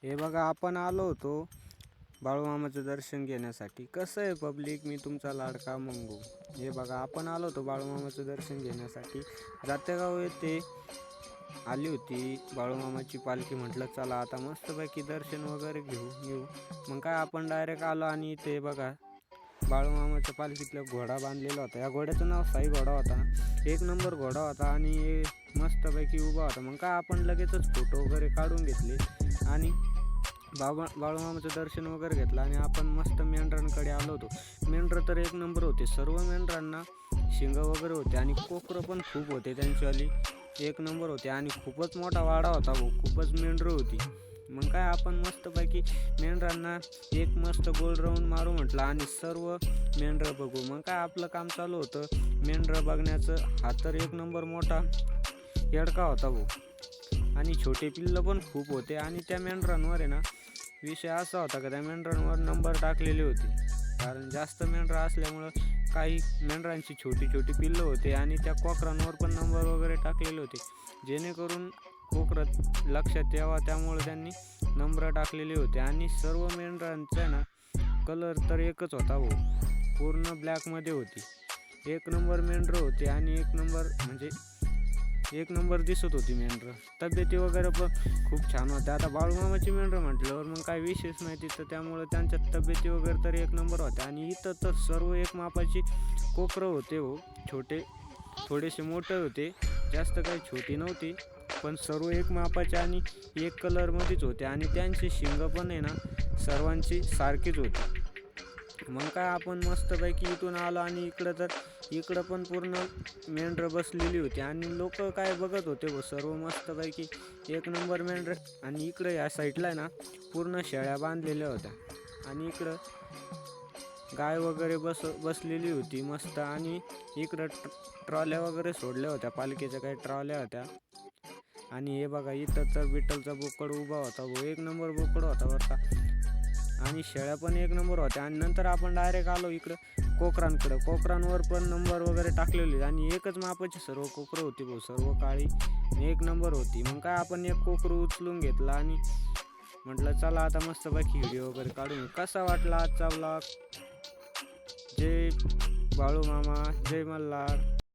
हे बघा, आपण आलो होतो बाळूमामाचं दर्शन घेण्यासाठी. कसं आहे पब्लिक, मी तुमचा लाडका मंगू. हे बघा, आपण आलो होतो बाळूमामाचं दर्शन घेण्यासाठी. जातेगाव येथे आली होती बाळूमामाची पालखी. म्हटलं चला आता मस्तपैकी दर्शन वगैरे येऊ. मग काय आपण डायरेक्ट आलो आणि इथे बघा बाळूमामाच्या पालखीतला घोडा बांधलेला होता. या घोड्याचं नाव साई घोडा होता. एक नंबर घोडा होता आणि मस्तपैकी उभा होता. मग काय आपण लगेचच फोटो वगैरे काढून घेतले आणि बाळूमामाचं दर्शन वगैरे घेतलं आणि आपण मस्त मेंढरांकडे आलो होतो. मेंढरं तर एक नंबर होते. सर्व मेंढरांना शिंग वगैरे होते आणि कोकरं पण खूप होते. त्यांच्यावाली एक नंबर होते आणि खूपच मोठा वाडा होता भाऊ. खूपच मेंढरं होती. मग काय आपण मस्तपैकी मेंढरांना एक मस्त गोल राऊंड मारू म्हटलं आणि सर्व मेंढरं बघू. मग काय आपलं काम चालू होतं मेंढरं बघण्याचं. हा तर एक नंबर मोठा येडका होता भाऊ आणि छोटे पिल्लं पण खूप होते. आणि त्या मेंढरांवर आहे ना, विषय असा होता का त्या मेंढरांवर नंबर टाकलेले होते. कारण जास्त मेंढरं असल्यामुळं काही मेंढरांची छोटी छोटी पिल्लं होते आणि त्या कोकरांवर पण नंबर वगैरे टाकलेले होते, जेणेकरून कोकरं लक्षात यावा. त्यामुळे त्यांनी नंबर टाकलेले होते. आणि सर्व मेंढरांचा ना कलर तर एकच होता भाऊ, पूर्ण ब्लॅकमध्ये होती. एक नंबर मेंढरं होते आणि एक नंबर दिसत होती मेंढरं. तब्येती वगैरे पण खूप छान होत्या. आता बाळूमामाची मेंढरं म्हटल्यावर मग काही विशेष नाही तिथं, त्यामुळं त्यांच्या तब्येती वगैरे तर एक नंबर होत्या. आणि इथं तर सर्व एक मापाची कोकरं होते हो. छोटे थोडेसे मोठे होते, जास्त काही छोटी नव्हती, पण सर्व एक मापाचे आणि एक कलरमध्येच होते. आणि त्यांची शिंग पण आहे ना सर्वांची सारखीच होती. मग काय आपण मस्तपैकी इथून आलो आणि इकडं पण पूर्ण मेंढरं बसलेली होती आणि लोक काय बघत होते व सर्व मस्तपैकी एक नंबर मेंढरं. आणि इकडं या साईडला आहे ना पूर्ण शेळ्या बांधलेल्या होत्या आणि इकडं गाय वगैरे बसलेली होती मस्त. आणि इकडं ट्रॉल्या वगैरे सोडल्या होत्या, पालखीच्या काही ट्रॉल्या होत्या. आणि हे बघा, इथं तर विठ्ठलचा बोकड उभा होता व एक नंबर बोकड होता बरं का. आणि शेळ्या पण एक नंबर होत्या. आणि नंतर आपण डायरेक्ट आलो इकडं कोकरांवर पण नंबर वगैरे टाकलेले आणि एकच मापाची सर्व कोकरं होती भाऊ, सर्व काळी एक नंबर होती. मग काय आपण एक कोकरू उचलून घेतला आणि म्हटलं चला आता मस्तपैकी व्हिडिओ वगैरे काढून. कसा वाटला आजचा व्लॉग? जय बाळूमामा, जय मल्हार.